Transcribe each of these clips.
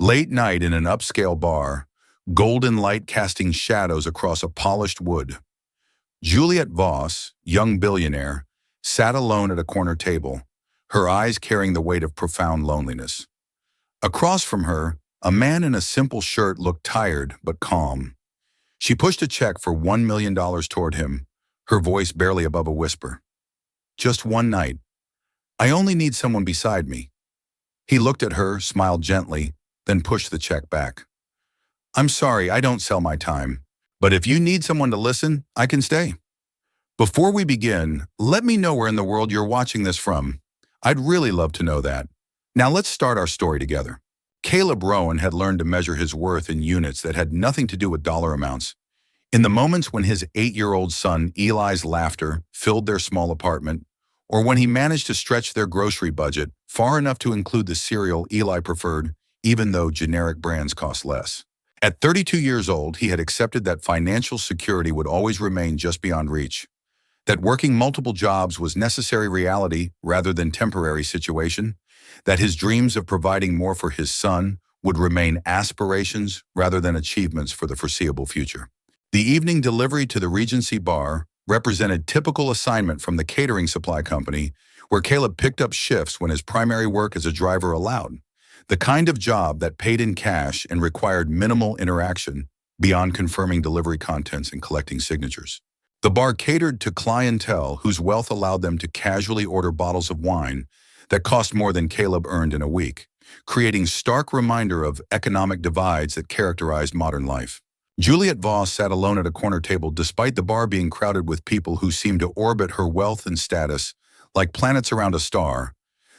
Late night in an upscale bar, golden light casting shadows across a polished wood. Juliet Voss, young billionaire, sat alone at a corner table, her eyes carrying the weight of profound loneliness. Across from her, a man in a simple shirt looked tired but calm. She pushed a check for $1 million toward him, her voice barely above a whisper. Just one night. I only need someone beside me. He looked at her, smiled gently, then pushed the check back. I'm sorry, I don't sell my time, but if you need someone to listen, I can stay. Before we begin, let me know where in the world you're watching this from. I'd really love to know that. Now let's start our story together. Caleb Rowan had learned to measure his worth in units that had nothing to do with dollar amounts. In the moments when his 8-year-old son Eli's laughter filled their small apartment, or when he managed to stretch their grocery budget far enough to include the cereal Eli preferred, even though generic brands cost less. At 32 years old, he had accepted that financial security would always remain just beyond reach, that working multiple jobs was necessary reality rather than temporary situation, that his dreams of providing more for his son would remain aspirations rather than achievements for the foreseeable future. The evening delivery to the Regency bar represented typical assignment from the catering supply company, where Caleb picked up shifts when his primary work as a driver allowed, the kind of job that paid in cash and required minimal interaction beyond confirming delivery contents and collecting signatures. The bar catered to clientele whose wealth allowed them to casually order bottles of wine that cost more than Caleb earned in a week, creating stark reminder of economic divides that characterized modern life. Juliet Voss sat alone at a corner table despite the bar being crowded with people who seemed to orbit her wealth and status like planets around a star,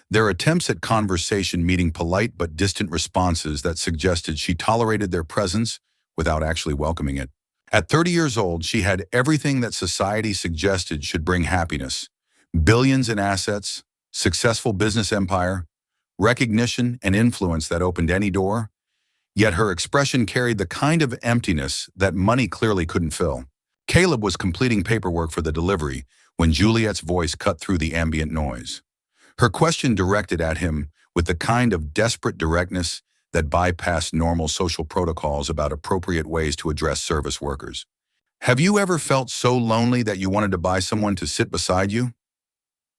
their attempts at conversation meeting polite but distant responses that suggested she tolerated their presence without actually welcoming it. At 30 years old, she had everything that society suggested should bring happiness: billions in assets, successful business empire, recognition and influence that opened any door. Yet her expression carried the kind of emptiness that money clearly couldn't fill. Caleb was completing paperwork for the delivery when Juliet's voice cut through the ambient noise. Her question directed at him with the kind of desperate directness that bypassed normal social protocols about appropriate ways to address service workers. Have you ever felt so lonely that you wanted to buy someone to sit beside you?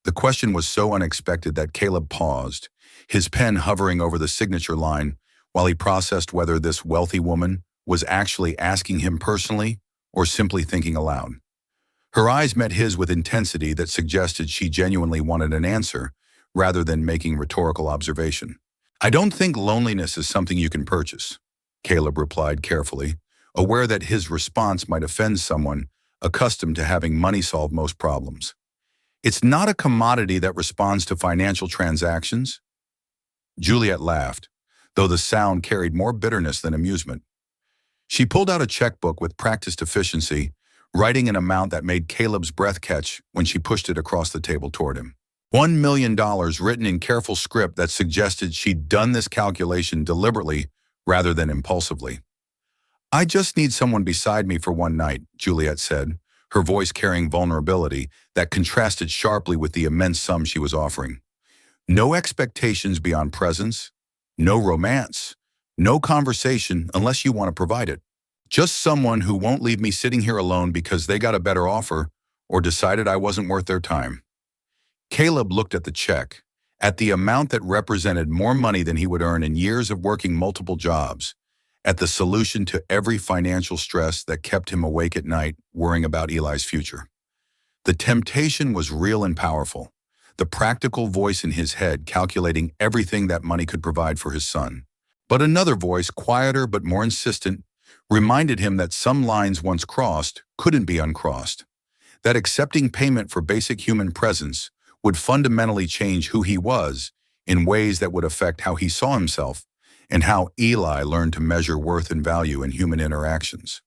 The question was so unexpected that Caleb paused, his pen hovering over the signature line, while he processed whether this wealthy woman was actually asking him personally or simply thinking aloud. Her eyes met his with intensity that suggested she genuinely wanted an answer rather than making rhetorical observation. I don't think loneliness is something you can purchase, Caleb replied carefully, aware that his response might offend someone accustomed to having money solve most problems. It's not a commodity that responds to financial transactions. Juliet laughed, though the sound carried more bitterness than amusement. She pulled out a checkbook with practiced efficiency, writing an amount that made Caleb's breath catch when she pushed it across the table toward him. $1 million written in careful script that suggested she'd done this calculation deliberately rather than impulsively. I just need someone beside me for one night, Juliet said, her voice carrying vulnerability that contrasted sharply with the immense sum she was offering. No expectations beyond presence, no romance, no conversation unless you want to provide it. Just someone who won't leave me sitting here alone because they got a better offer or decided I wasn't worth their time. Caleb looked at the check, at the amount that represented more money than he would earn in years of working multiple jobs, at the solution to every financial stress that kept him awake at night worrying about Eli's future. The temptation was real and powerful, the practical voice in his head calculating everything that money could provide for his son. But another voice, quieter but more insistent, reminded him that some lines once crossed couldn't be uncrossed, that accepting payment for basic human presence would fundamentally change who he was in ways that would affect how he saw himself and how Eli learned to measure worth and value in human interactions.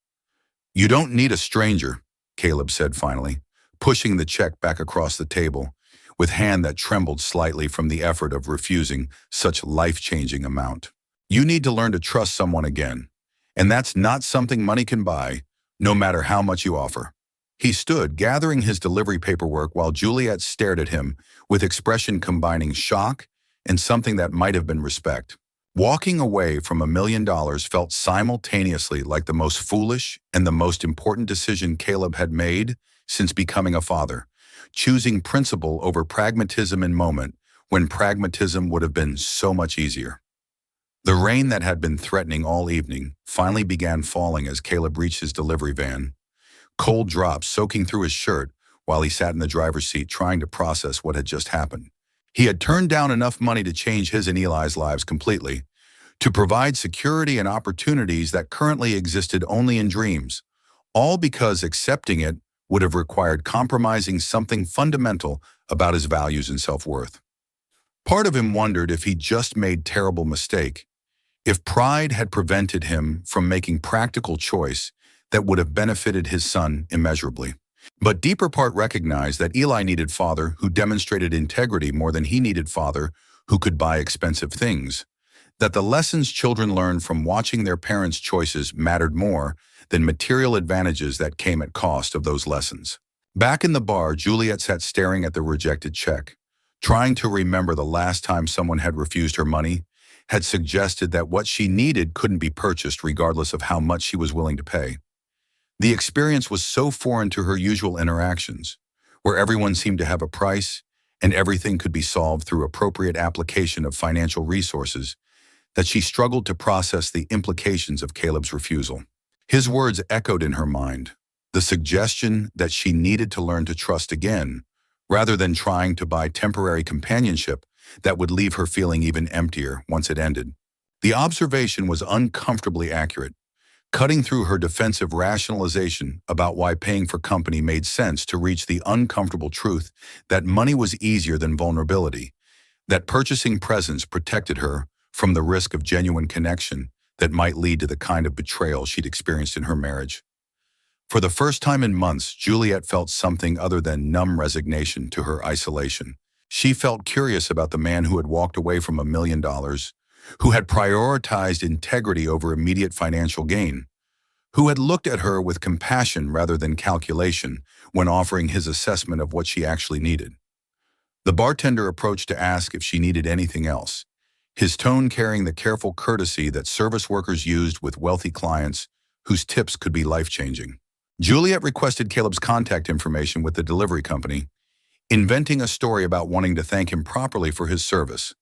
You don't need a stranger, Caleb said finally, pushing the check back across the table, with hand that trembled slightly from the effort of refusing such life-changing amount. You need to learn to trust someone again, and that's not something money can buy, no matter how much you offer. He stood, gathering his delivery paperwork while Juliet stared at him with expression combining shock and something that might have been respect. Walking away from $1 million felt simultaneously like the most foolish and the most important decision Caleb had made since becoming a father, choosing principle over pragmatism in moment when pragmatism would have been so much easier. The rain that had been threatening all evening finally began falling as Caleb reached his delivery van, cold drops soaking through his shirt while he sat in the driver's seat trying to process what had just happened. He had turned down enough money to change his and Eli's lives completely, to provide security and opportunities that currently existed only in dreams, all because accepting it would have required compromising something fundamental about his values and self-worth. Part of him wondered if he just made terrible mistake, if pride had prevented him from making practical choice that would have benefited his son immeasurably. But deeper part recognized that Eli needed father who demonstrated integrity more than he needed father who could buy expensive things, that the lessons children learned from watching their parents' choices mattered more than material advantages that came at cost of those lessons. Back in the bar, Juliet sat staring at the rejected check, trying to remember the last time someone had refused her money, had suggested that what she needed couldn't be purchased regardless of how much she was willing to pay. The experience was so foreign to her usual interactions, where everyone seemed to have a price and everything could be solved through appropriate application of financial resources, that she struggled to process the implications of Caleb's refusal. His words echoed in her mind, the suggestion that she needed to learn to trust again, rather than trying to buy temporary companionship that would leave her feeling even emptier once it ended. The observation was uncomfortably accurate, cutting through her defensive rationalization about why paying for company made sense to reach the uncomfortable truth that money was easier than vulnerability, that purchasing presence protected her from the risk of genuine connection that might lead to the kind of betrayal she'd experienced in her marriage. For the first time in months, Juliet felt something other than numb resignation to her isolation. She felt curious about the man who had walked away from $1 million, who had prioritized integrity over immediate financial gain, who had looked at her with compassion rather than calculation when offering his assessment of what she actually needed. The bartender approached to ask if she needed anything else, his tone carrying the careful courtesy that service workers used with wealthy clients whose tips could be life-changing. Juliet requested Caleb's contact information with the delivery company, inventing a story about wanting to thank him properly for his service,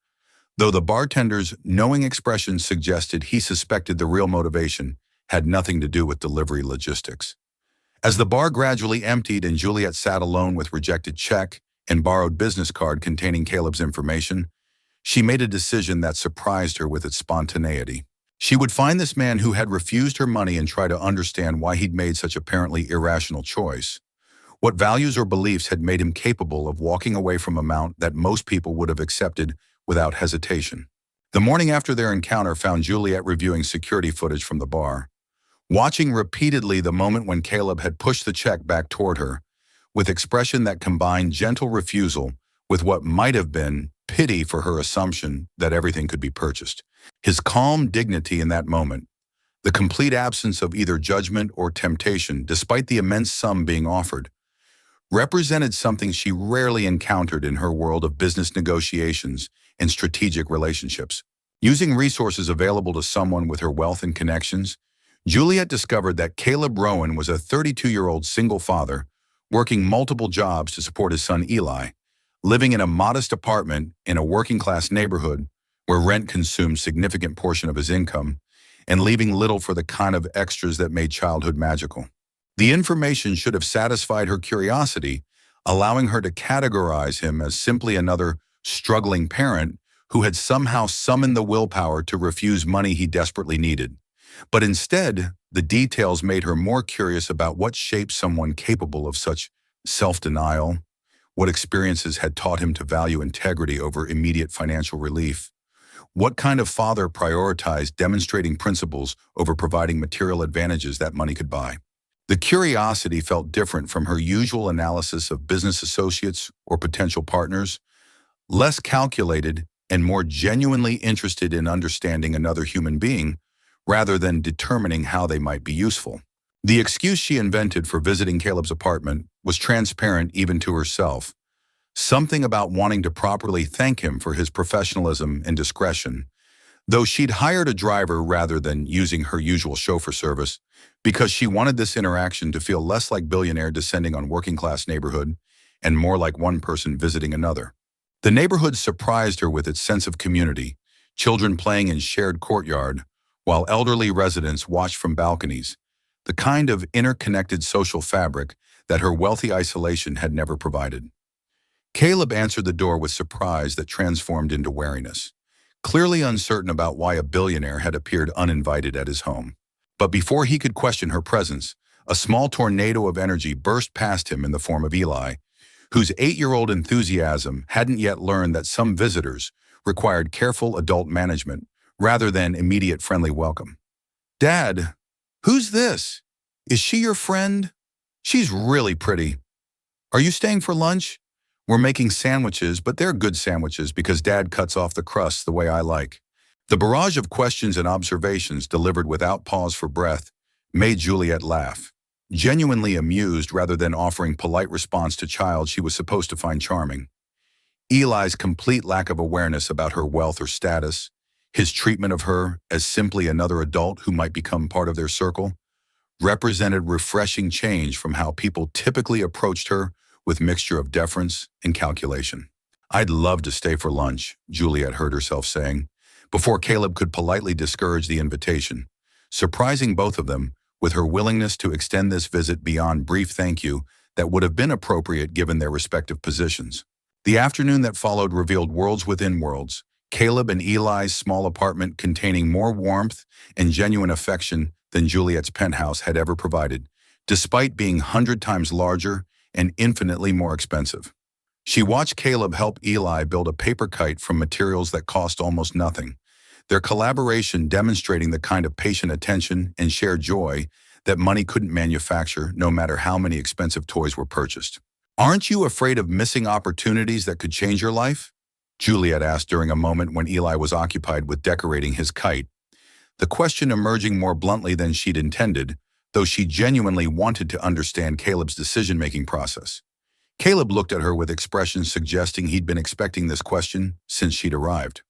though the bartender's knowing expression suggested he suspected the real motivation had nothing to do with delivery logistics. As the bar gradually emptied and Juliet sat alone with rejected check and borrowed business card containing Caleb's information, she made a decision that surprised her with its spontaneity. She would find this man who had refused her money and try to understand why he'd made such apparently irrational choice. What values or beliefs had made him capable of walking away from an amount that most people would have accepted without hesitation. The morning after their encounter found Juliet reviewing security footage from the bar, watching repeatedly the moment when Caleb had pushed the check back toward her, with expression that combined gentle refusal with what might have been pity for her assumption that everything could be purchased. His calm dignity in that moment, the complete absence of either judgment or temptation despite the immense sum being offered, represented something she rarely encountered in her world of business negotiations and strategic relationships. Using resources available to someone with her wealth and connections, Juliet discovered that Caleb Rowan was a 32-year-old single father, working multiple jobs to support his son Eli, living in a modest apartment in a working-class neighborhood where rent consumed a significant portion of his income, and leaving little for the kind of extras that made childhood magical. The information should have satisfied her curiosity, allowing her to categorize him as simply another struggling parent who had somehow summoned the willpower to refuse money he desperately needed. But instead, the details made her more curious about what shaped someone capable of such self-denial, what experiences had taught him to value integrity over immediate financial relief, what kind of father prioritized demonstrating principles over providing material advantages that money could buy. The curiosity felt different from her usual analysis of business associates or potential partners, less calculated and more genuinely interested in understanding another human being rather than determining how they might be useful. The excuse she invented for visiting Caleb's apartment was transparent even to herself, something about wanting to properly thank him for his professionalism and discretion, though she'd hired a driver rather than using her usual chauffeur service because she wanted this interaction to feel less like Billionaire descending on working-class neighborhood and more like one person visiting another. The neighborhood surprised her with its sense of community, children playing in shared courtyard, while elderly residents watched from balconies, the kind of interconnected social fabric that her wealthy isolation had never provided. Caleb answered the door with surprise that transformed into wariness, clearly uncertain about why a billionaire had appeared uninvited at his home. But before he could question her presence, a small tornado of energy burst past him in the form of Eli, whose 8-year-old enthusiasm hadn't yet learned that some visitors required careful adult management rather than immediate friendly welcome. "Dad, who's this? Is she your friend? She's really pretty. Are you staying for lunch? We're making sandwiches, but they're good sandwiches because Dad cuts off the crust the way I like." The barrage of questions and observations delivered without pause for breath made Juliet laugh, genuinely amused rather than offering polite response to child she was supposed to find charming. Eli's complete lack of awareness about her wealth or status, his treatment of her as simply another adult who might become part of their circle, represented refreshing change from how people typically approached her with mixture of deference and calculation. "I'd love to stay for lunch," Juliet heard herself saying, before Caleb could politely discourage the invitation, surprising both of them with her willingness to extend this visit beyond brief thank you that would have been appropriate given their respective positions. The afternoon that followed revealed worlds within worlds, Caleb and Eli's small apartment containing more warmth and genuine affection than Juliet's penthouse had ever provided, despite being 100 times larger and infinitely more expensive. She watched Caleb help Eli build a paper kite from materials that cost almost nothing, their collaboration demonstrating the kind of patient attention and shared joy that money couldn't manufacture no matter how many expensive toys were purchased. "Aren't you afraid of missing opportunities that could change your life?" Juliet asked during a moment when Eli was occupied with decorating his kite, the question emerging more bluntly than she'd intended, though she genuinely wanted to understand Caleb's decision-making process. Caleb looked at her with expressions suggesting he'd been expecting this question since she'd arrived.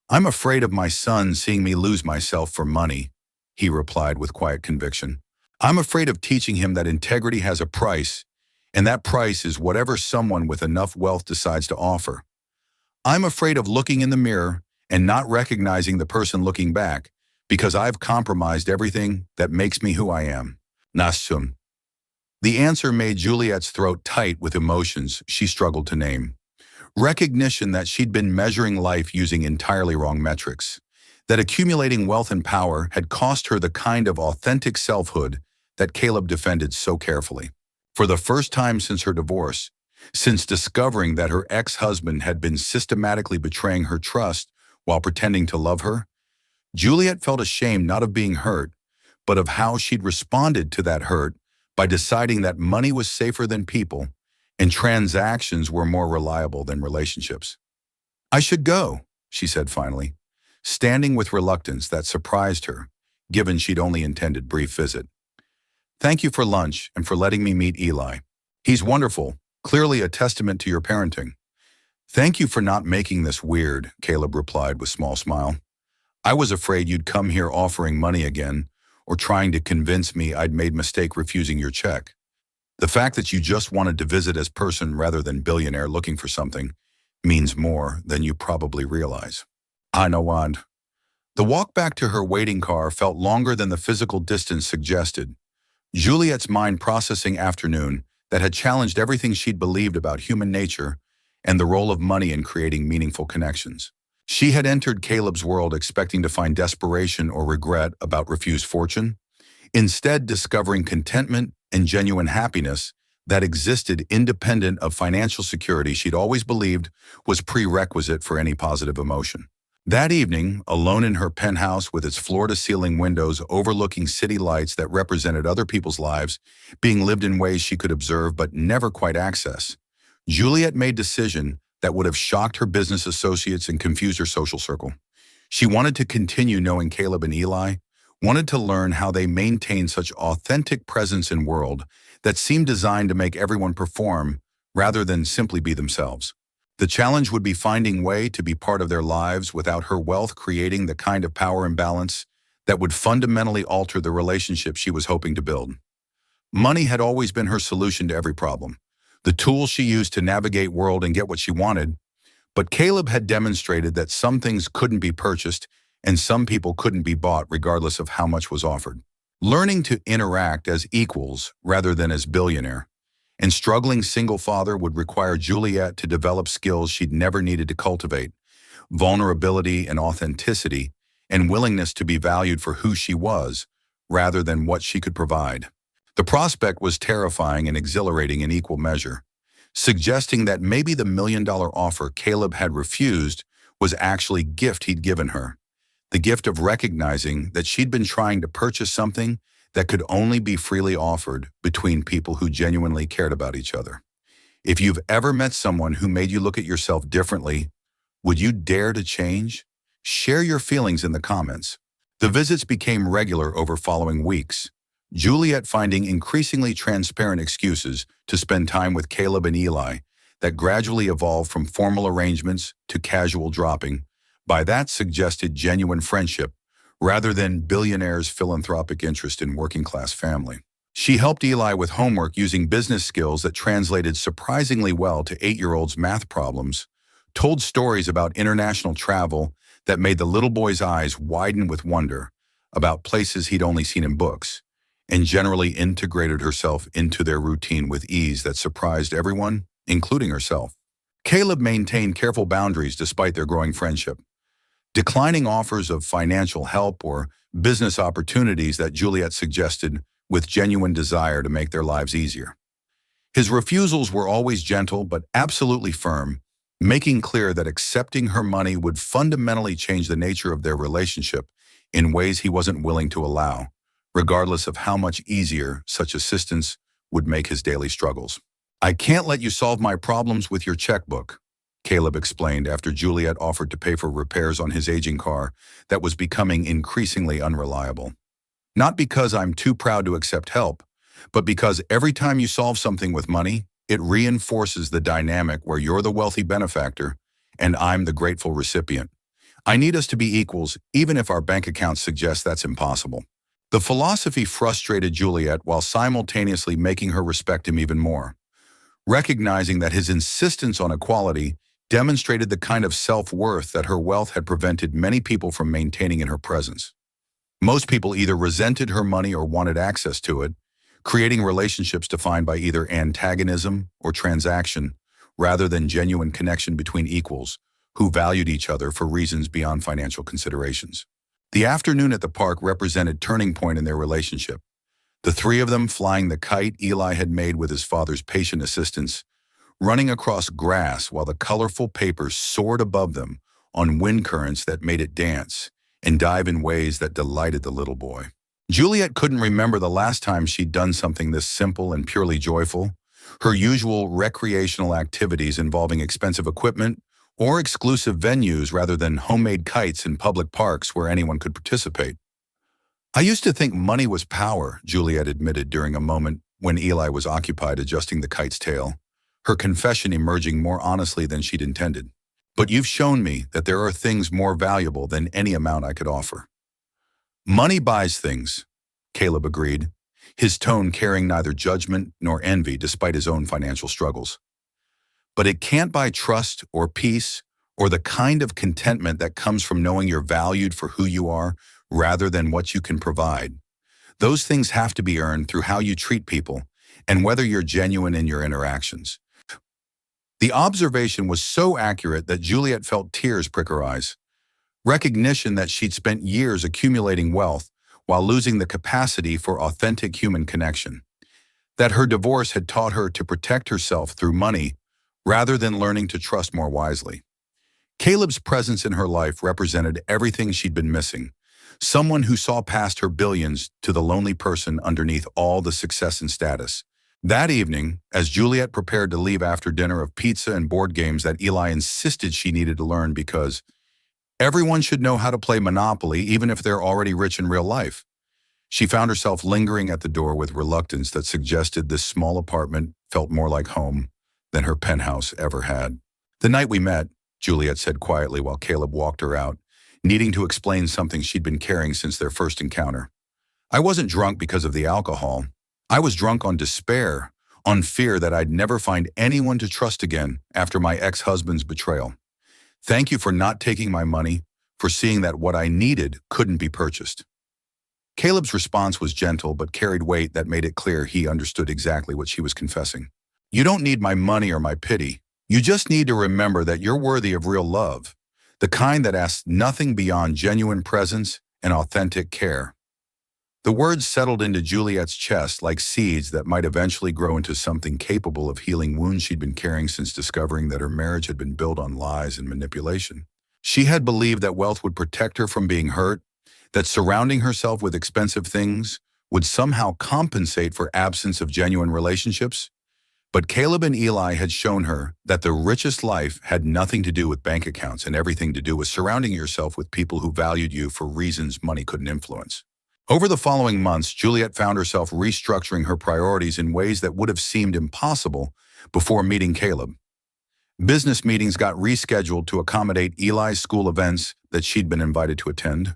"I'm afraid of my son seeing me lose myself for money," he replied with quiet conviction. "I'm afraid of teaching him that integrity has a price, and that price is whatever someone with enough wealth decides to offer. I'm afraid of looking in the mirror and not recognizing the person looking back because I've compromised everything that makes me who I am." Nasum. The answer made Juliet's throat tight with emotions she struggled to name. Recognition that she'd been measuring life using entirely wrong metrics, that accumulating wealth and power had cost her the kind of authentic selfhood that Caleb defended so carefully. For the first time since her divorce, since discovering that her ex-husband had been systematically betraying her trust while pretending to love her, Juliet felt ashamed not of being hurt, but of how she'd responded to that hurt by deciding that money was safer than people and transactions were more reliable than relationships. "I should go," she said finally, standing with reluctance that surprised her, given she'd only intended brief visit. "Thank you for lunch and for letting me meet Eli. He's wonderful, clearly a testament to your parenting." "Thank you for not making this weird," Caleb replied with a small smile. "I was afraid you'd come here offering money again or trying to convince me I'd made mistake refusing your check. The fact that you just wanted to visit as person rather than billionaire looking for something means more than you probably realize." "I know what." The walk back to her waiting car felt longer than the physical distance suggested, Juliet's mind processing afternoon that had challenged everything she'd believed about human nature and the role of money in creating meaningful connections. She had entered Caleb's world expecting to find desperation or regret about refused fortune, instead discovering contentment and genuine happiness that existed independent of financial security she'd always believed was prerequisite for any positive emotion. That evening, alone in her penthouse with its floor-to-ceiling windows overlooking city lights that represented other people's lives being lived in ways she could observe but never quite access, Juliet made a decision that would have shocked her business associates and confused her social circle. She wanted to continue knowing Caleb and Eli, wanted to learn how they maintained such authentic presence in world that seemed designed to make everyone perform rather than simply be themselves. The challenge would be finding a way to be part of their lives without her wealth creating the kind of power imbalance that would fundamentally alter the relationship she was hoping to build. Money had always been her solution to every problem, the tool she used to navigate world and get what she wanted, but Caleb had demonstrated that some things couldn't be purchased and some people couldn't be bought regardless of how much was offered. Learning to interact as equals rather than as billionaire, and struggling single father would require Juliet to develop skills she'd never needed to cultivate: vulnerability and authenticity, and willingness to be valued for who she was, rather than what she could provide. The prospect was terrifying and exhilarating in equal measure, suggesting that maybe the million-dollar offer Caleb had refused was actually a gift he'd given her, the gift of recognizing that she'd been trying to purchase something that could only be freely offered between people who genuinely cared about each other. If you've ever met someone who made you look at yourself differently, would you dare to change? Share your feelings in the comments. The visits became regular over following weeks, Juliet finding increasingly transparent excuses to spend time with Caleb and Eli that gradually evolved from formal arrangements to casual dropping. By that suggested genuine friendship, rather than Billionaire's philanthropic interest in working-class family. She helped Eli with homework using business skills that translated surprisingly well to 8-year-olds' math problems, told stories about international travel that made the little boy's eyes widen with wonder about places he'd only seen in books, and generally integrated herself into their routine with ease that surprised everyone, including herself. Caleb maintained careful boundaries despite their growing friendship, declining offers of financial help or business opportunities that Juliet suggested with genuine desire to make their lives easier. His refusals were always gentle but absolutely firm, making clear that accepting her money would fundamentally change the nature of their relationship in ways he wasn't willing to allow, regardless of how much easier such assistance would make his daily struggles. "I can't let you solve my problems with your checkbook," Caleb explained after Juliet offered to pay for repairs on his aging car that was becoming increasingly unreliable. "Not because I'm too proud to accept help, but because every time you solve something with money, it reinforces the dynamic where you're the wealthy benefactor and I'm the grateful recipient. I need us to be equals, even if our bank accounts suggest that's impossible." The philosophy frustrated Juliet while simultaneously making her respect him even more, recognizing that his insistence on equality demonstrated the kind of self-worth that her wealth had prevented many people from maintaining in her presence. Most people either resented her money or wanted access to it, creating relationships defined by either antagonism or transaction, rather than genuine connection between equals who valued each other for reasons beyond financial considerations. The afternoon at the park represented a turning point in their relationship. The three of them flying the kite Eli had made with his father's patient assistance, running across grass while the colorful papers soared above them on wind currents that made it dance and dive in ways that delighted the little boy. Juliet couldn't remember the last time she'd done something this simple and purely joyful. Her usual recreational activities involving expensive equipment or exclusive venues rather than homemade kites in public parks where anyone could participate. "I used to think money was power," Juliet admitted during a moment when Eli was occupied adjusting the kite's tail, her confession emerging more honestly than she'd intended. "But you've shown me that there are things more valuable than any amount I could offer." "Money buys things," Caleb agreed, his tone carrying neither judgment nor envy despite his own financial struggles. "But it can't buy trust or peace or the kind of contentment that comes from knowing you're valued for who you are rather than what you can provide. Those things have to be earned through how you treat people and whether you're genuine in your interactions." The observation was so accurate that Juliet felt tears prick her eyes. Recognition that she'd spent years accumulating wealth while losing the capacity for authentic human connection. That her divorce had taught her to protect herself through money rather than learning to trust more wisely. Caleb's presence in her life represented everything she'd been missing. Someone who saw past her billions to the lonely person underneath all the success and status. That evening, as Juliet prepared to leave after dinner of pizza and board games that Eli insisted she needed to learn because everyone should know how to play Monopoly even if they're already rich in real life, she found herself lingering at the door with reluctance that suggested this small apartment felt more like home than her penthouse ever had. "The night we met," Juliet said quietly while Caleb walked her out, needing to explain something she'd been carrying since their first encounter. "I wasn't drunk because of the alcohol. I was drunk on despair, on fear that I'd never find anyone to trust again after my ex-husband's betrayal. Thank you for not taking my money, for seeing that what I needed couldn't be purchased." Caleb's response was gentle but carried weight that made it clear he understood exactly what she was confessing. "You don't need my money or my pity. You just need to remember that you're worthy of real love, the kind that asks nothing beyond genuine presence and authentic care." The words settled into Juliet's chest like seeds that might eventually grow into something capable of healing wounds she'd been carrying since discovering that her marriage had been built on lies and manipulation. She had believed that wealth would protect her from being hurt, that surrounding herself with expensive things would somehow compensate for absence of genuine relationships. But Caleb and Eli had shown her that the richest life had nothing to do with bank accounts and everything to do with surrounding yourself with people who valued you for reasons money couldn't influence. Over the following months, Juliet found herself restructuring her priorities in ways that would have seemed impossible before meeting Caleb. Business meetings got rescheduled to accommodate Eli's school events that she'd been invited to attend.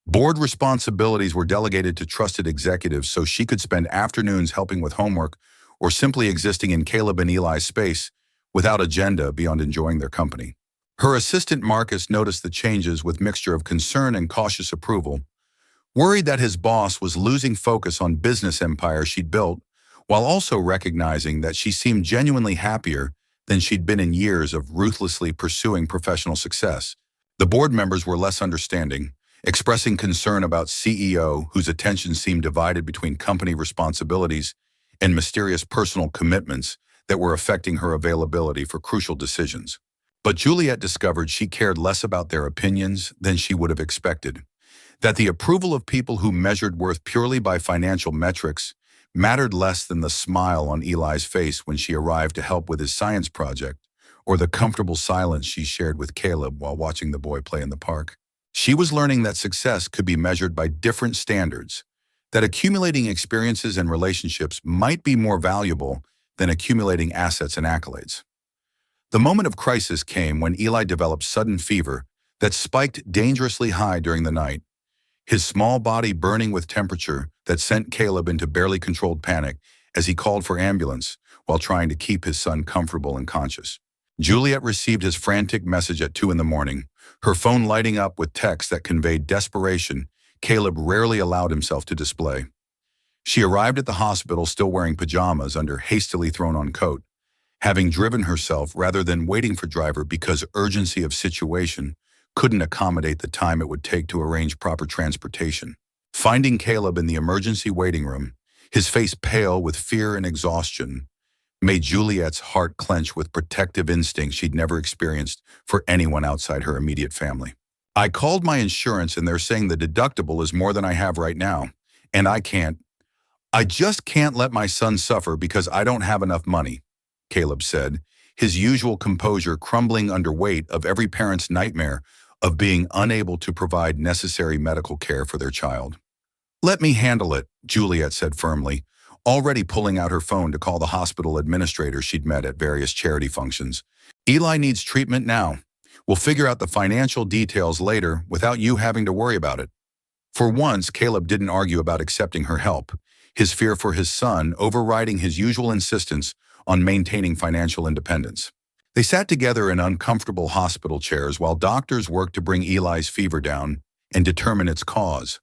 Board responsibilities were delegated to trusted executives so she could spend afternoons helping with homework or simply existing in Caleb and Eli's space without agenda beyond enjoying their company. Her assistant Marcus noticed the changes with mixture of concern and cautious approval, worried that his boss was losing focus on business empire she'd built, while also recognizing that she seemed genuinely happier than she'd been in years of ruthlessly pursuing professional success. The board members were less understanding, expressing concern about CEO, whose attention seemed divided between company responsibilities and mysterious personal commitments that were affecting her availability for crucial decisions. But Juliet discovered she cared less about their opinions than she would have expected, that the approval of people who measured worth purely by financial metrics mattered less than the smile on Eli's face when she arrived to help with his science project, or the comfortable silence she shared with Caleb while watching the boy play in the park. She was learning that success could be measured by different standards, that accumulating experiences and relationships might be more valuable than accumulating assets and accolades. The moment of crisis came when Eli developed sudden fever that spiked dangerously high during the night, his small body burning with temperature that sent Caleb into barely controlled panic as he called for ambulance while trying to keep his son comfortable and conscious. Juliet received his frantic message at 2 a.m, her phone lighting up with text that conveyed desperation Caleb rarely allowed himself to display. She arrived at the hospital still wearing pajamas under hastily thrown-on coat, having driven herself rather than waiting for driver because urgency of situation couldn't accommodate the time it would take to arrange proper transportation. Finding Caleb in the emergency waiting room, his face pale with fear and exhaustion, made Juliet's heart clench with protective instinct she'd never experienced for anyone outside her immediate family. "I called my insurance and they're saying the deductible is more than I have right now, and I just can't let my son suffer because I don't have enough money," Caleb said, his usual composure crumbling under weight of every parent's nightmare of being unable to provide necessary medical care for their child. "Let me handle it," Juliet said firmly, already pulling out her phone to call the hospital administrator she'd met at various charity functions. "Eli needs treatment now. We'll figure out the financial details later without you having to worry about it." For once, Caleb didn't argue about accepting her help, his fear for his son overriding his usual insistence on maintaining financial independence. They sat together in uncomfortable hospital chairs while doctors worked to bring Eli's fever down and determine its cause.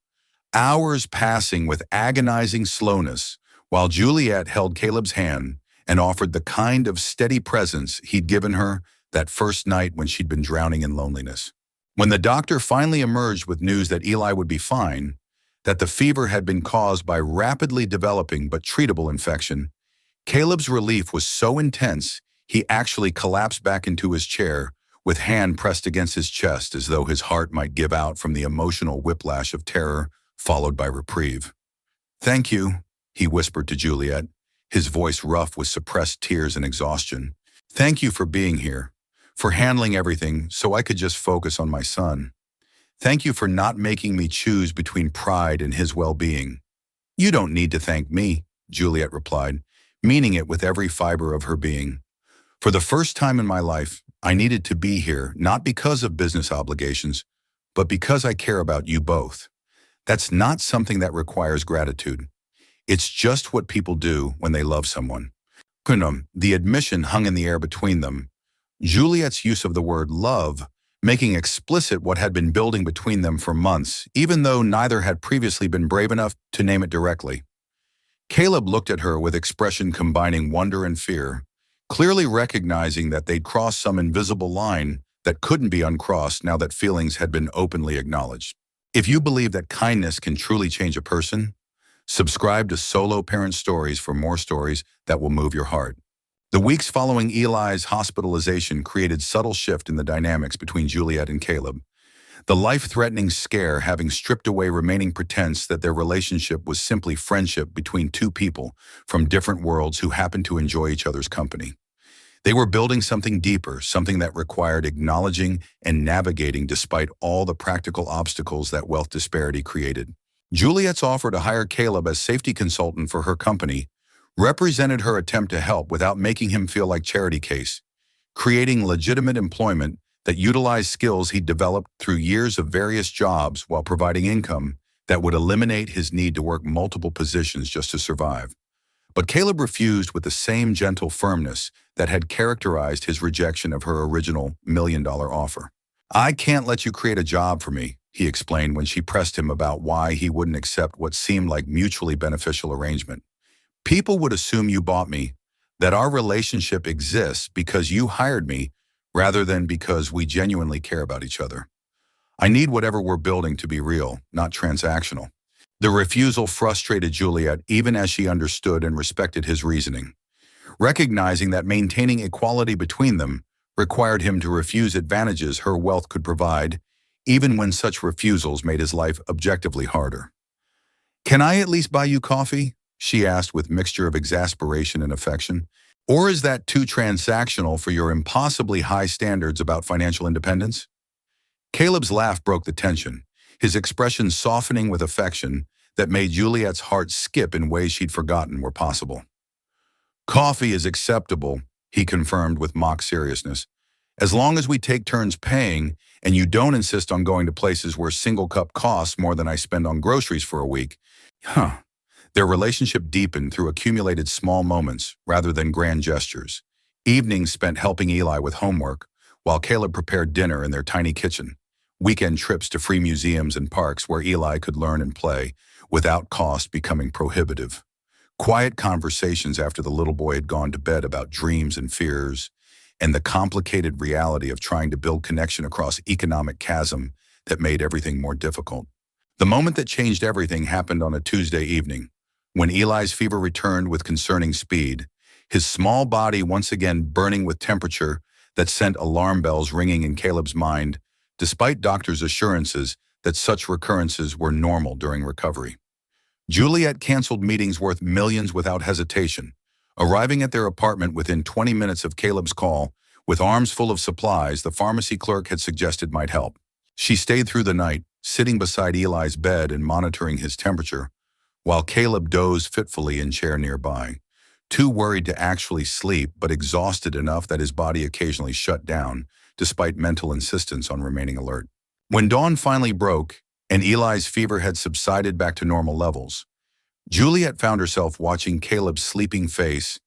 Hours passing with agonizing slowness while Juliet held Caleb's hand and offered the kind of steady presence he'd given her that first night when she'd been drowning in loneliness. When the doctor finally emerged with news that Eli would be fine, that the fever had been caused by rapidly developing but treatable infection, Caleb's relief was so intense he actually collapsed back into his chair with hand pressed against his chest as though his heart might give out from the emotional whiplash of terror followed by reprieve. "Thank you," he whispered to Juliet, his voice rough with suppressed tears and exhaustion. "Thank you for being here, for handling everything so I could just focus on my son. Thank you for not making me choose between pride and his well-being." "You don't need to thank me," Juliet replied, meaning it with every fiber of her being. "For the first time in my life, I needed to be here, not because of business obligations, but because I care about you both. That's not something that requires gratitude. It's just what people do when they love someone. The admission hung in the air between them. Juliet's use of the word love, making explicit what had been building between them for months, even though neither had previously been brave enough to name it directly. Caleb looked at her with expression combining wonder and fear, clearly recognizing that they'd crossed some invisible line that couldn't be uncrossed now that feelings had been openly acknowledged. If you believe that kindness can truly change a person, subscribe to Solo Parent Stories for more stories that will move your heart. The weeks following Eli's hospitalization created subtle shift in the dynamics between Juliet and Caleb, the life-threatening scare having stripped away remaining pretense that their relationship was simply friendship between two people from different worlds who happened to enjoy each other's company. They were building something deeper, something that required acknowledging and navigating despite all the practical obstacles that wealth disparity created. Juliet's offer to hire Caleb as safety consultant for her company represented her attempt to help without making him feel like charity case, creating legitimate employment that utilized skills he'd developed through years of various jobs while providing income that would eliminate his need to work multiple positions just to survive. But Caleb refused with the same gentle firmness that had characterized his rejection of her original $1 million offer. "I can't let you create a job for me," he explained when she pressed him about why he wouldn't accept what seemed like mutually beneficial arrangement. "People would assume you bought me, that our relationship exists because you hired me rather than because we genuinely care about each other. I need whatever we're building to be real, not transactional." The refusal frustrated Juliet even as she understood and respected his reasoning, recognizing that maintaining equality between them required him to refuse advantages her wealth could provide, even when such refusals made his life objectively harder. "Can I at least buy you coffee?" she asked with mixture of exasperation and affection. "Or is that too transactional for your impossibly high standards about financial independence?" Caleb's laugh broke the tension, his expression softening with affection that made Juliet's heart skip in ways she'd forgotten were possible. "Coffee is acceptable," he confirmed with mock seriousness, "as long as we take turns paying and you don't insist on going to places where single cup costs more than I spend on groceries for a week." Their relationship deepened through accumulated small moments rather than grand gestures. Evenings spent helping Eli with homework, while Caleb prepared dinner in their tiny kitchen. Weekend trips to free museums and parks where Eli could learn and play, without cost becoming prohibitive. Quiet conversations after the little boy had gone to bed about dreams and fears, and the complicated reality of trying to build connection across economic chasm that made everything more difficult. The moment that changed everything happened on a Tuesday evening, when Eli's fever returned with concerning speed, his small body once again burning with temperature that sent alarm bells ringing in Caleb's mind, despite doctors' assurances that such recurrences were normal during recovery. Juliet canceled meetings worth millions without hesitation, arriving at their apartment within 20 minutes of Caleb's call, with arms full of supplies the pharmacy clerk had suggested might help. She stayed through the night, sitting beside Eli's bed and monitoring his temperature, while Caleb dozed fitfully in chair nearby, too worried to actually sleep but exhausted enough that his body occasionally shut down, despite mental insistence on remaining alert. When dawn finally broke, and Eli's fever had subsided back to normal levels, Juliet found herself watching Caleb's sleeping face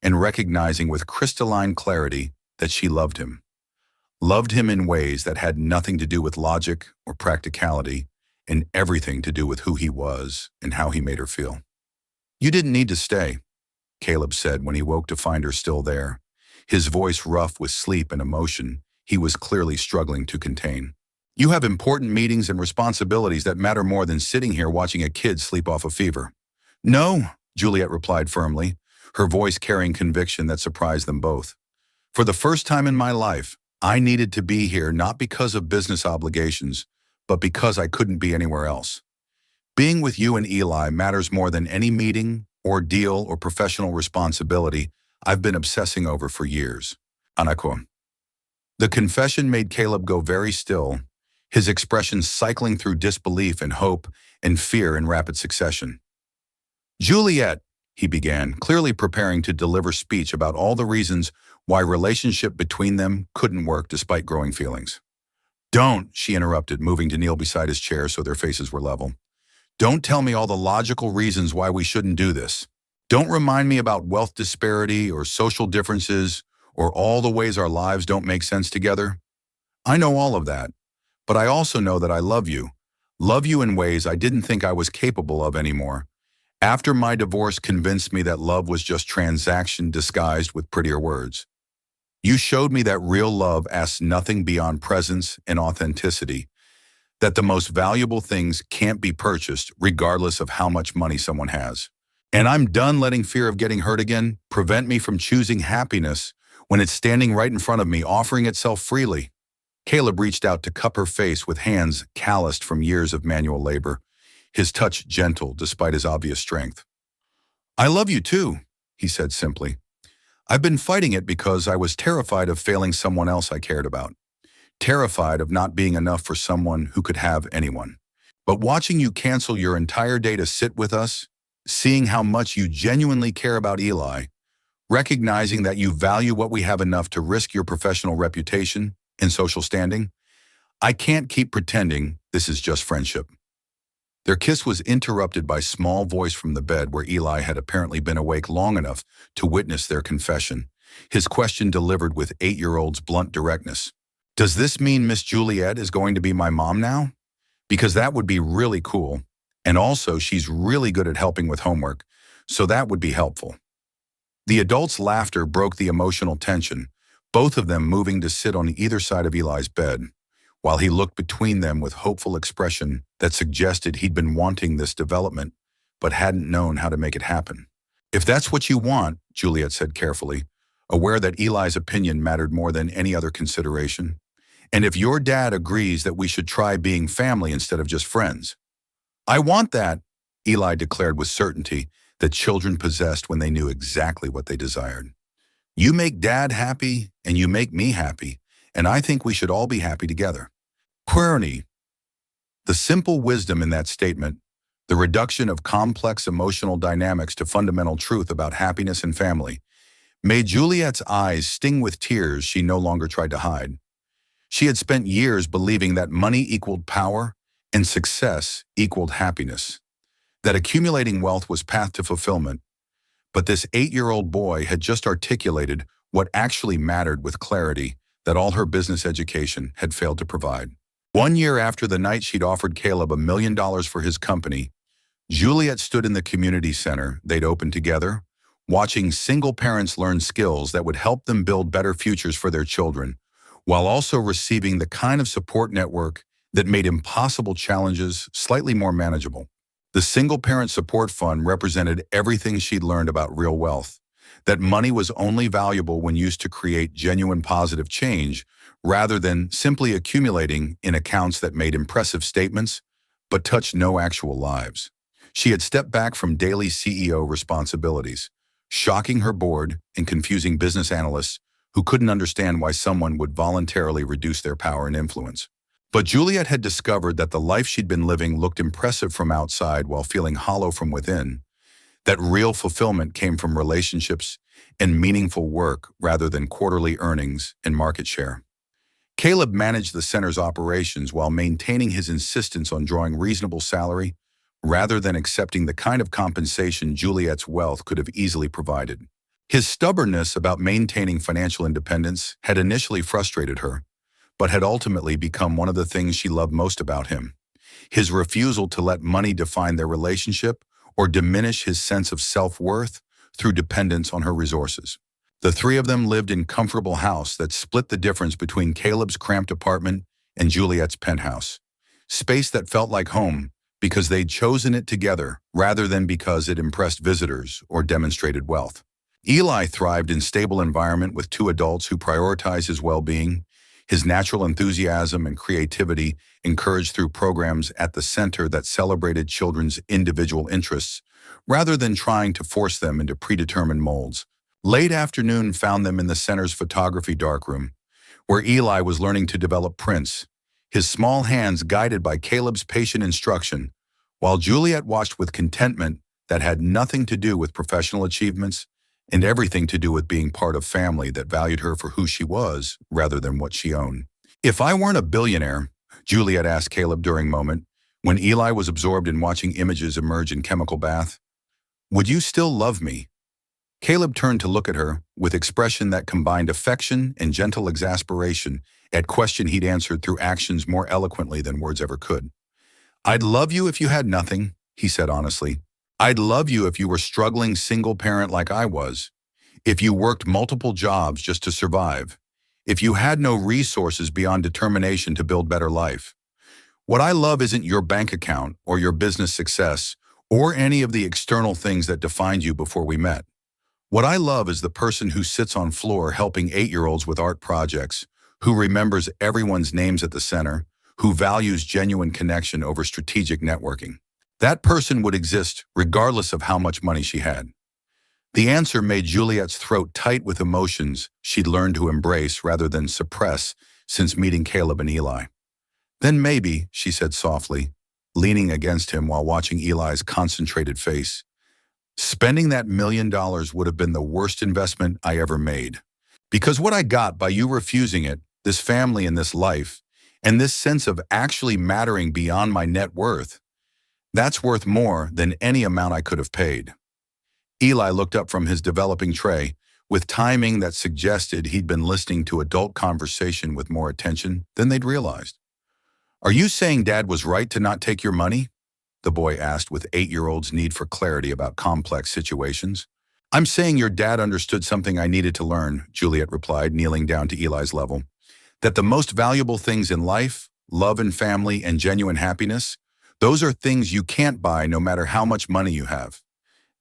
and recognizing with crystalline clarity that she loved him. Loved him in ways that had nothing to do with logic or practicality, and everything to do with who he was and how he made her feel. "You didn't need to stay," Caleb said when he woke to find her still there, his voice rough with sleep and emotion he was clearly struggling to contain. "You have important meetings and responsibilities that matter more than sitting here watching a kid sleep off a fever." "No," Juliet replied firmly, her voice carrying conviction that surprised them both. "For the first time in my life, I needed to be here not because of business obligations, but because I couldn't be anywhere else. Being with you and Eli matters more than any meeting, ordeal, or professional responsibility I've been obsessing over for years." Anako. The confession made Caleb go very still, his expression cycling through disbelief and hope and fear in rapid succession. "Juliet," he began, clearly preparing to deliver speech about all the reasons why relationship between them couldn't work despite growing feelings. Don't, she interrupted, moving to kneel beside his chair so their faces were level. Don't tell me all the logical reasons why we shouldn't do this. Don't remind me about wealth disparity or social differences or all the ways our lives don't make sense together. I know all of that, but I also know that I love you. Love you in ways I didn't think I was capable of anymore. After my divorce convinced me that love was just transaction disguised with prettier words. You showed me that real love asks nothing beyond presence and authenticity, that the most valuable things can't be purchased regardless of how much money someone has. And I'm done letting fear of getting hurt again prevent me from choosing happiness when it's standing right in front of me, offering itself freely. Caleb reached out to cup her face with hands calloused from years of manual labor, his touch gentle despite his obvious strength. I love you too, he said simply. I've been fighting it because I was terrified of failing someone else I cared about. Terrified of not being enough for someone who could have anyone. But watching you cancel your entire day to sit with us, seeing how much you genuinely care about Eli, recognizing that you value what we have enough to risk your professional reputation and social standing, I can't keep pretending this is just friendship. Their kiss was interrupted by a small voice from the bed where Eli had apparently been awake long enough to witness their confession, his question delivered with 8-year-old's blunt directness. Does this mean Miss Juliet is going to be my mom now? Because that would be really cool. And also, she's really good at helping with homework, so that would be helpful. The adults' laughter broke the emotional tension, both of them moving to sit on either side of Eli's bed, while he looked between them with hopeful expression that suggested he'd been wanting this development, but hadn't known how to make it happen. If that's what you want, Juliet said carefully, aware that Eli's opinion mattered more than any other consideration, and if your dad agrees that we should try being family instead of just friends. I want that, Eli declared with certainty that children possessed when they knew exactly what they desired. You make Dad happy, and you make me happy, and I think we should all be happy together. Querny. The simple wisdom in that statement, the reduction of complex emotional dynamics to fundamental truth about happiness and family, made Juliet's eyes sting with tears she no longer tried to hide. She had spent years believing that money equaled power and success equaled happiness, that accumulating wealth was path to fulfillment. But this 8-year-old boy had just articulated what actually mattered with clarity that all her business education had failed to provide. 1 year after the night she'd offered Caleb $1 million for his company, Juliet stood in the community center they'd opened together, watching single parents learn skills that would help them build better futures for their children, while also receiving the kind of support network that made impossible challenges slightly more manageable. The Single Parent Support Fund represented everything she'd learned about real wealth, that money was only valuable when used to create genuine positive change rather than simply accumulating in accounts that made impressive statements but touched no actual lives. She had stepped back from daily CEO responsibilities, shocking her board and confusing business analysts who couldn't understand why someone would voluntarily reduce their power and influence. But Juliet had discovered that the life she'd been living looked impressive from outside while feeling hollow from within, that real fulfillment came from relationships and meaningful work rather than quarterly earnings and market share. Caleb managed the center's operations while maintaining his insistence on drawing reasonable salary rather than accepting the kind of compensation Juliet's wealth could have easily provided. His stubbornness about maintaining financial independence had initially frustrated her, but had ultimately become one of the things she loved most about him. His refusal to let money define their relationship or diminish his sense of self-worth through dependence on her resources. The three of them lived in a comfortable house that split the difference between Caleb's cramped apartment and Juliet's penthouse. Space that felt like home because they'd chosen it together rather than because it impressed visitors or demonstrated wealth. Eli thrived in a stable environment with two adults who prioritized his well-being, his natural enthusiasm and creativity encouraged through programs at the center that celebrated children's individual interests rather than trying to force them into predetermined molds. Late afternoon found them in the center's photography darkroom, where Eli was learning to develop prints, his small hands guided by Caleb's patient instruction, while Juliet watched with contentment that had nothing to do with professional achievements and everything to do with being part of family that valued her for who she was rather than what she owned. If I weren't a billionaire, Juliet asked Caleb during a moment, when Eli was absorbed in watching images emerge in chemical bath, would you still love me? Caleb turned to look at her with expression that combined affection and gentle exasperation at question he'd answered through actions more eloquently than words ever could. I'd love you if you had nothing, he said honestly. I'd love you if you were struggling single parent like I was, if you worked multiple jobs just to survive, if you had no resources beyond determination to build better life. What I love isn't your bank account or your business success or any of the external things that defined you before we met. What I love is the person who sits on floor helping 8-year-olds with art projects, who remembers everyone's names at the center, who values genuine connection over strategic networking. That person would exist regardless of how much money she had. The answer made Juliet's throat tight with emotions she'd learned to embrace rather than suppress since meeting Caleb and Eli. Then maybe, she said softly, leaning against him while watching Eli's concentrated face, spending that $1 million would have been the worst investment I ever made. Because what I got by you refusing it, this family and this life, and this sense of actually mattering beyond my net worth, that's worth more than any amount I could have paid. Eli looked up from his developing tray with timing that suggested he'd been listening to adult conversation with more attention than they'd realized. Are you saying Dad was right to not take your money? The boy asked with 8-year-old's need for clarity about complex situations. I'm saying your dad understood something I needed to learn, Juliet replied, kneeling down to Eli's level. That the most valuable things in life, love and family and genuine happiness, those are things you can't buy no matter how much money you have.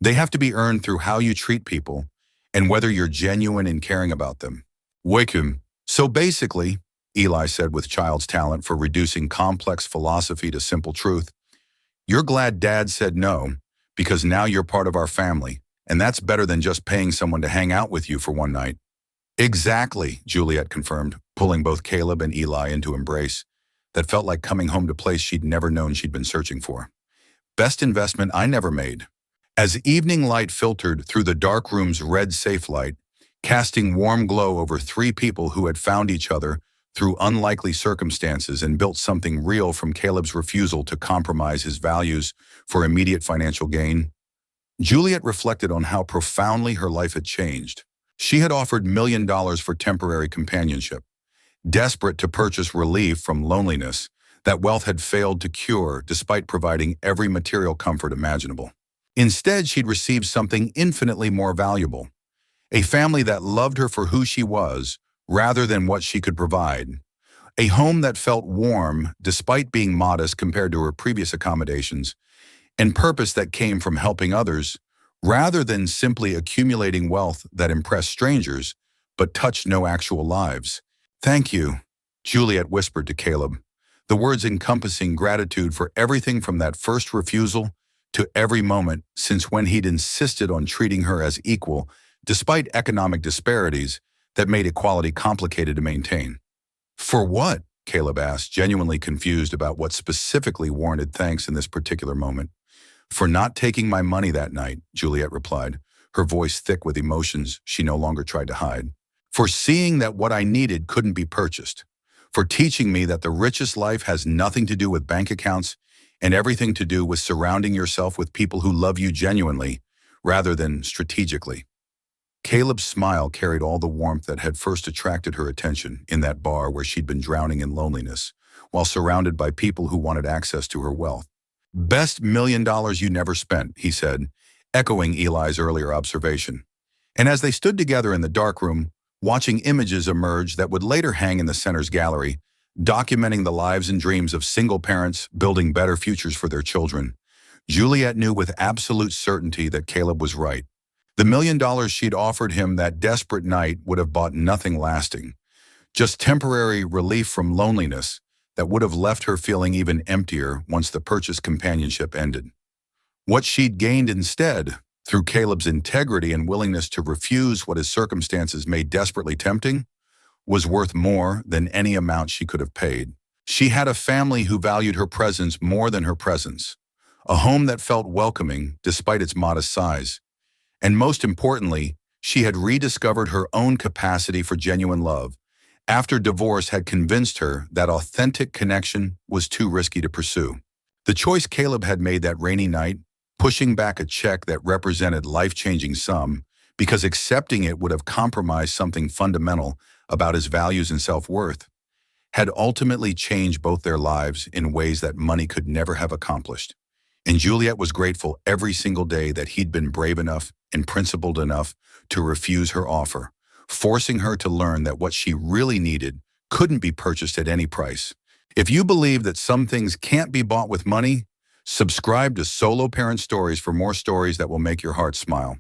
They have to be earned through how you treat people and whether you're genuine in caring about them. Wakem. So basically, Eli said with child's talent for reducing complex philosophy to simple truth, you're glad Dad said no because now you're part of our family, and that's better than just paying someone to hang out with you for one night. Exactly, Juliet confirmed, pulling both Caleb and Eli into embrace that felt like coming home to a place she'd never known she'd been searching for. Best investment I never made. As evening light filtered through the dark room's red safe light, casting warm glow over 3 people who had found each other through unlikely circumstances and built something real from Caleb's refusal to compromise his values for immediate financial gain, Juliet reflected on how profoundly her life had changed. She had offered $1 million for temporary companionship, desperate to purchase relief from loneliness that wealth had failed to cure despite providing every material comfort imaginable. Instead, she'd received something infinitely more valuable, a family that loved her for who she was rather than what she could provide, a home that felt warm despite being modest compared to her previous accommodations, and purpose that came from helping others rather than simply accumulating wealth that impressed strangers but touched no actual lives. Thank you, Juliet whispered to Caleb, the words encompassing gratitude for everything from that first refusal to every moment since when he'd insisted on treating her as equal despite economic disparities that made equality complicated to maintain. For what? Caleb asked, genuinely confused about what specifically warranted thanks in this particular moment. For not taking my money that night, Juliet replied, her voice thick with emotions she no longer tried to hide. For seeing that what I needed couldn't be purchased. For teaching me that the richest life has nothing to do with bank accounts and everything to do with surrounding yourself with people who love you genuinely rather than strategically. Caleb's smile carried all the warmth that had first attracted her attention in that bar where she'd been drowning in loneliness, while surrounded by people who wanted access to her wealth. Best $1 million you never spent, he said, echoing Eli's earlier observation. And as they stood together in the dark room, watching images emerge that would later hang in the center's gallery, documenting the lives and dreams of single parents building better futures for their children, Juliet knew with absolute certainty that Caleb was right. The $1 million she'd offered him that desperate night would have bought nothing lasting, just temporary relief from loneliness that would have left her feeling even emptier once the purchased companionship ended. What she'd gained instead, through Caleb's integrity and willingness to refuse what his circumstances made desperately tempting, was worth more than any amount she could have paid. She had a family who valued her presence more than her presence, a home that felt welcoming despite its modest size. And most importantly, She had rediscovered her own capacity for genuine love, after divorce had convinced her that authentic connection was too risky to pursue. The choice Caleb had made that rainy night, pushing back a check that represented life-changing sum, because accepting it would have compromised something fundamental about his values and self-worth, had ultimately changed both their lives in ways that money could never have accomplished. And Juliet was grateful every single day that he'd been brave enough and principled enough to refuse her offer, forcing her to learn that what she really needed couldn't be purchased at any price. If you believe that some things can't be bought with money, subscribe to Solo Parent Stories for more stories that will make your heart smile.